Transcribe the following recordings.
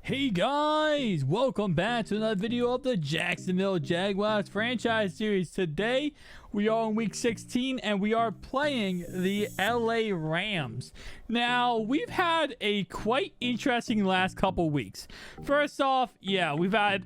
Hey guys, welcome back to another video of the Jacksonville Jaguars franchise series. Today we are on week 16 and we are playing the LA Rams. Now we've had a quite interesting last couple weeks. First off, yeah, we've had,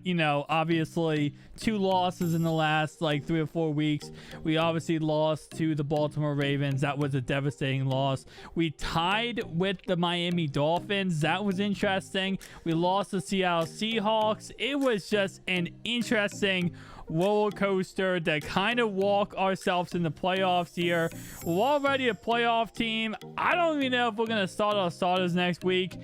obviously 2 losses in the last like 3 or 4 weeks. We obviously lost to the Baltimore Ravens. That was a devastating loss. We tied with the Miami Dolphins. That was interesting. We lost to Seattle Seahawks. It was just an interesting roller coaster to kind of walk ourselves in the playoffs here. We're already a playoff team. I don't even know if we're going to start our starters next week.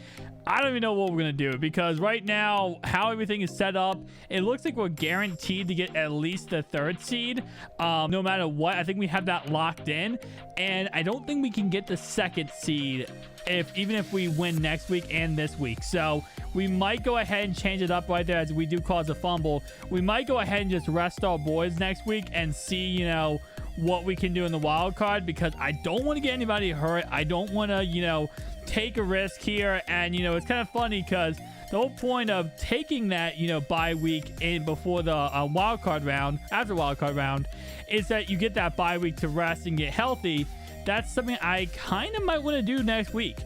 I don't even know what we're going to do, because right now, how everything is set up, it looks like we're guaranteed to get at least the 3rd seed, no matter what. I think we have that locked in, and I don't think we can get the 2nd seed even if we win next week and this week. So we might go ahead and change it up right there, as we do cause a fumble. We might go ahead and just rest our boys next week and see, what we can do in the wild card, because I don't want to get anybody hurt. I don't want to, take a risk here. And it's kind of funny because the whole point of taking that bye week in before the wild card round, after wild card round, is that you get that bye week to rest and get healthy. That's something I kind of might want to do next week.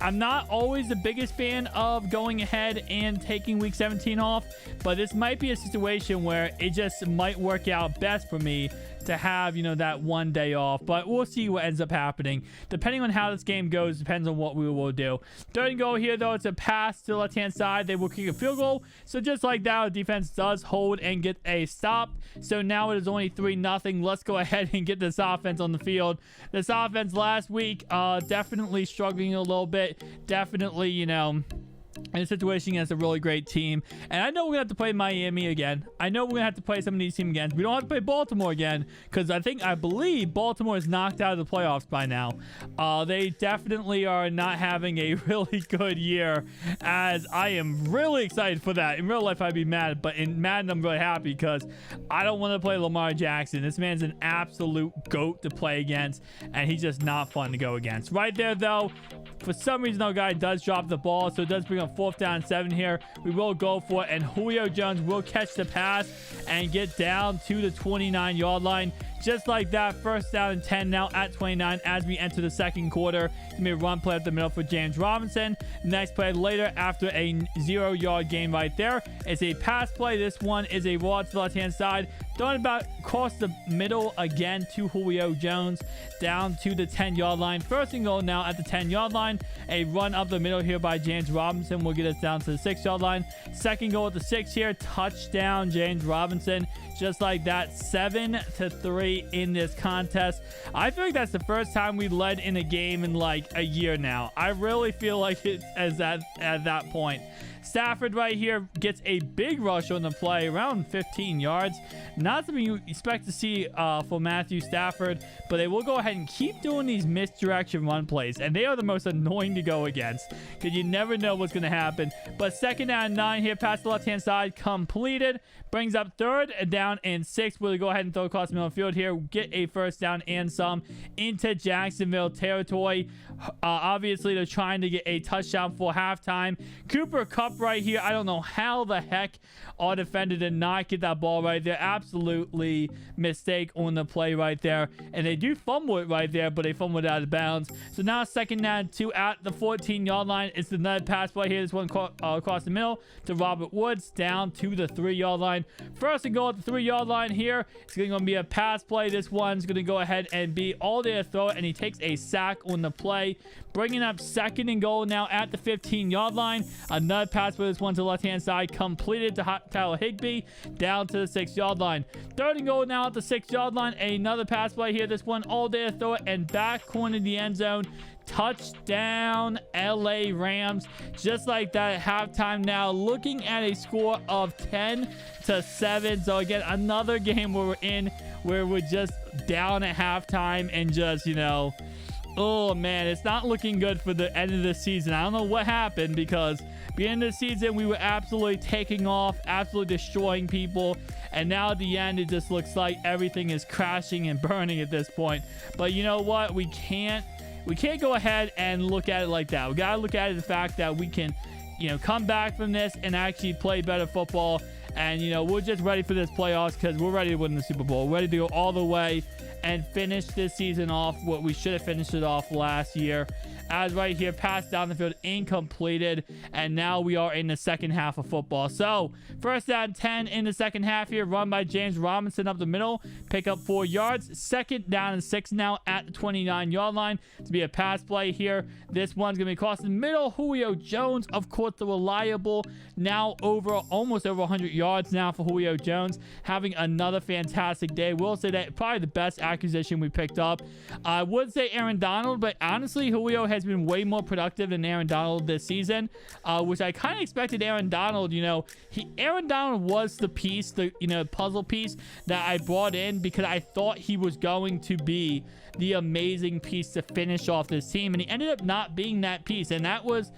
I'm not always the biggest fan of going ahead and taking week 17 off, but this might be a situation where it just might work out best for me to have, that one day off. But we'll see what ends up happening. Depending on how this game goes, depends on what we will do. 3rd and goal here, though. It's a pass to the left-hand side. They will kick a field goal. So just like that, the defense does hold and get a stop. So now it is only 3-0. Let's go ahead and get this offense on the field. This offense last week, definitely struggling a little bit. Definitely, in a situation against a really great team. And I know we're going to have to play Miami again. I know we're going to have to play some of these teams again. We don't have to play Baltimore again, because I believe Baltimore is knocked out of the playoffs by now. They definitely are not having a really good year, as I am really excited for that. In real life, I'd be mad, but in Madden, I'm really happy, because I don't want to play Lamar Jackson. This man's an absolute GOAT to play against, and he's just not fun to go against. Right there, though, for some reason, our guy does drop the ball, so it does bring up 4th down 7 here. We will go for it, and Julio Jones will catch the pass and get down to the 29-yard line. Just like that, 1st down and 10 now at 29 as we enter the 2nd quarter. It's going to be a run play up the middle for James Robinson. Nice play later after a 0-yard gain right there. It's a pass play. This one is a raw to the left-hand side. Throwing about across the middle again to Julio Jones down to the 10-yard line. 1st and goal now at the 10-yard line. A run up the middle here by James Robinson will get us down to the 6-yard line. 2nd goal at the 6 here. Touchdown, James Robinson. Just like that, 7-3 in this contest. I feel like that's the first time we led in a game in like a year now. I really feel like it's at that point. Stafford right here gets a big rush on the play, around 15 yards. Not something you expect to see for Matthew Stafford, but they will go ahead and keep doing these misdirection run plays, and they are the most annoying to go against, because you never know what's going to happen. But 2nd down and 9 here, past the left-hand side, completed. Brings up 3rd down and 6. We'll go ahead and throw across the middle of the field here. Get a 1st down and some into Jacksonville territory. Obviously, they're trying to get a touchdown for halftime. Cooper Kupp right here. I don't know how the heck our defender did not get that ball right there. Absolutely mistake on the play right there. And they do fumble it right there, but they fumbled it out of bounds. So now 2nd down 2 at the 14-yard line. It's another pass play here. This one across the middle to Robert Woods down to the 3-yard line. 1st and goal at the 3-yard line here. It's going to be a pass play. This one's going to go ahead and be all there to throw it, and he takes a sack on the play. Bringing up 2nd and goal now at the 15-yard line. Another pass play. This one to the left-hand side. Completed to Tyler Higbee down to the 6-yard line. 3rd and goal now at the 6-yard line. Another pass play here. This one all there to throw it, and back corner the end zone. Touchdown, LA Rams. Just like that at halftime now, looking at a score of 10-7. So again, another game where we're just down at halftime, and just, oh man, it's not looking good for the end of the season. I don't know what happened, because beginning of the season we were absolutely taking off, absolutely destroying people, and now at the end it just looks like everything is crashing and burning at this point. But you know what? We can't go ahead and look at it like that. We gotta look at it the fact that we can come back from this and actually play better football. And, we're just ready for this playoffs because we're ready to win the Super Bowl. We're ready to go all the way and finish this season off what we should have finished it off last year. As right here, pass down the field, incompleted. And now we are in the second half of football. So, first down 10 in the second half here, run by James Robinson up the middle. Pick up 4 yards. Second down and 6 now at the 29-yard line to be a pass play here. This one's going to be crossing middle. Julio Jones, of course, the reliable. Now almost over 100 yards now for Julio Jones. Having another fantastic day. We'll say that probably the best acquisition we picked up. I would say Aaron Donald, but honestly, Julio has been way more productive than Aaron Donald this season, which I kind of expected Aaron Donald. Aaron Donald was the piece, the puzzle piece that I brought in because I thought he was going to be the amazing piece to finish off this team, and he ended up not being that piece, and that was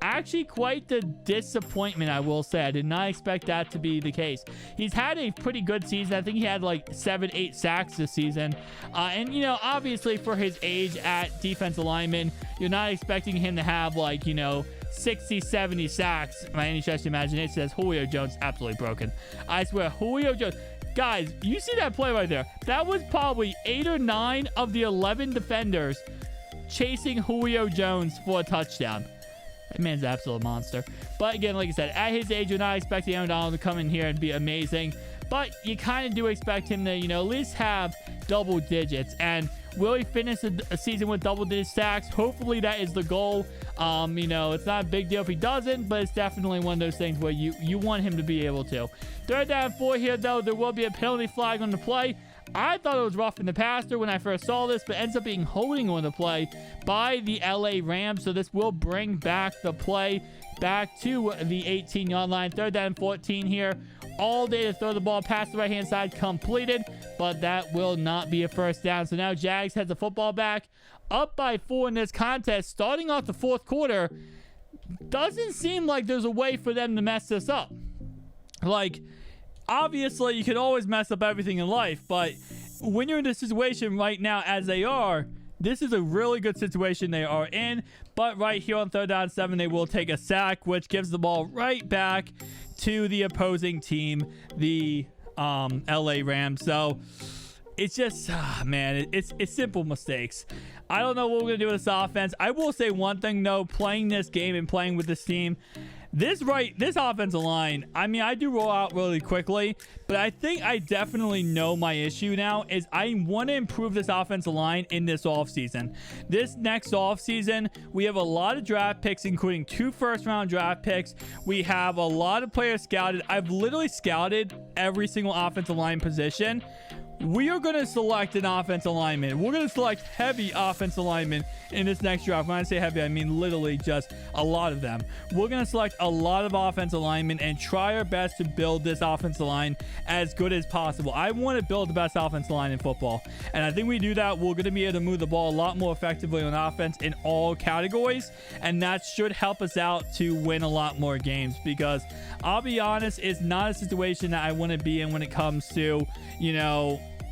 actually quite the disappointment, I will say. I did not expect that to be the case. He's had a pretty good season. I think he had like 7-8 sacks this season. And, obviously for his age at defensive lineman, you're not expecting him to have like, 60, 70 sacks by any stretch of the imagination. Says Julio Jones absolutely broken. I swear, Julio Jones. Guys, you see that play right there? That was probably 8 or 9 of the 11 defenders chasing Julio Jones for a touchdown. That man's an absolute monster. But again, like I said, at his age, you're not expecting Aaron Donald to come in here and be amazing. But you kind of do expect him to, at least have double digits. And will he finish a season with double-digit sacks? Hopefully that is the goal. It's not a big deal if he doesn't, but it's definitely one of those things where you want him to be able to. Third down 4 here, though. There will be a penalty flag on the play. I thought it was rough in the passer when I first saw this, but ends up being holding on the play by the LA Rams. So this will bring back the play back to the 18-yard line. Third down 14 here. All day to throw the ball past the right-hand side, completed, but that will not be a first down. So now Jags has the football back, up by 4 in this contest. Starting off the fourth quarter, doesn't seem like there's a way for them to mess this up. Like, obviously, you can always mess up everything in life, but when you're in this situation right now as they are, this is a really good situation they are in. But right here on third down 7, they will take a sack, which gives the ball right back to the opposing team, the LA Rams. So it's just, man, it's simple mistakes. I don't know what we're going to do with this offense. I will say one thing, though, playing this game and playing with this team, this offensive line, I mean, I do roll out really quickly, but I think I definitely know my issue now is I want to improve this offensive line in this offseason. This next offseason, we have a lot of draft picks, including 2 first-round draft picks. We have a lot of players scouted. I've literally scouted every single offensive line position. We are going to select an offensive lineman. We're going to select heavy offensive linemen in this next draft. When I say heavy, I mean literally just a lot of them. We're going to select a lot of offensive linemen and try our best to build this offensive line as good as possible. I want to build the best offensive line in football. And I think we do that. We're going to be able to move the ball a lot more effectively on offense in all categories. And that should help us out to win a lot more games. Because I'll be honest, it's not a situation that I want to be in when it comes to,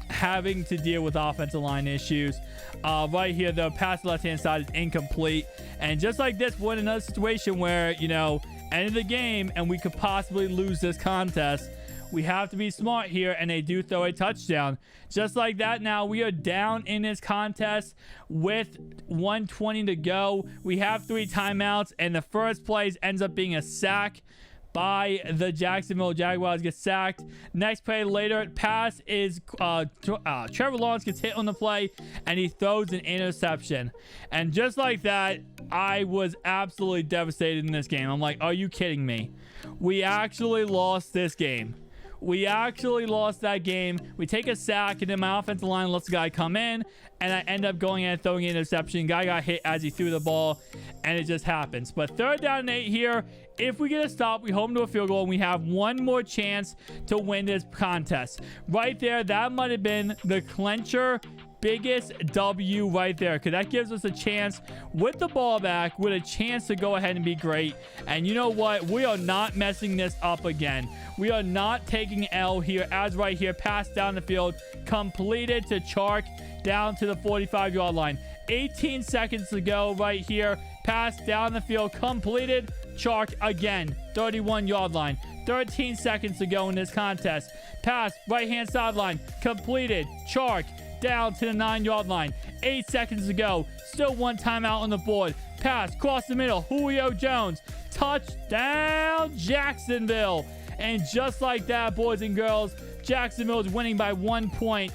having to deal with offensive line issues. Right here, the pass to the left-hand side is incomplete. And just like this, we're in another situation where, end of the game and we could possibly lose this contest. We have to be smart here, and they do throw a touchdown. Just like that, now we are down in this contest with 1:20 to go. We have 3 timeouts, and the first play ends up being a sack by the Jacksonville Jaguars. Get sacked. Next play later, pass is Trevor Lawrence gets hit on the play and he throws an interception. And just like that, I was absolutely devastated in this game. I'm like, are you kidding me? We actually lost this game. We actually lost that game. We take a sack, and then my offensive line lets the guy come in, and I end up going in and throwing an interception. Guy got hit as he threw the ball, and it just happens. But third down and 8 here. If we get a stop, we hold them to a field goal, and we have one more chance to win this contest. Right there, that might have been the clincher. Biggest W right there, because that gives us a chance with the ball back, with a chance to go ahead and be great. And you know what? We are not messing this up again. We are not taking L here, as right here, pass down the field, completed to Chark down to the 45-yard line. 18 seconds to go right here. Pass down the field, completed Chark again. 31-yard line. 13 seconds to go in this contest. Pass, right-hand sideline. Completed. Chark down to the 9-yard line. 8 seconds to go. Still one timeout on the board. Pass, cross the middle. Julio Jones. Touchdown, Jacksonville. And just like that, boys and girls, Jacksonville is winning by 1 point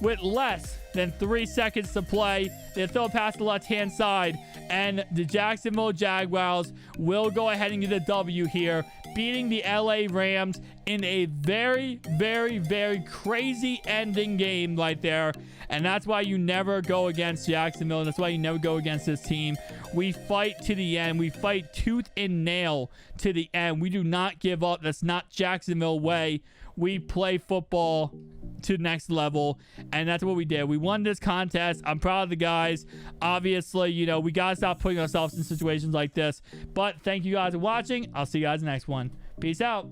with less than 3 seconds to play. They throw a pass to the left-hand side, and the Jacksonville Jaguars will go ahead and get a W here, beating the LA Rams in a very, very, very crazy ending game right there. And that's why you never go against Jacksonville, and that's why you never go against this team. We fight to the end. We fight tooth and nail to the end. We do not give up. That's not Jacksonville way. We play football to the next level, and that's what we did. We won this contest. I'm proud of the guys. Obviously, you know, we gotta stop putting ourselves in situations like this. But thank you guys for watching. I'll see you guys in the next one. Peace out.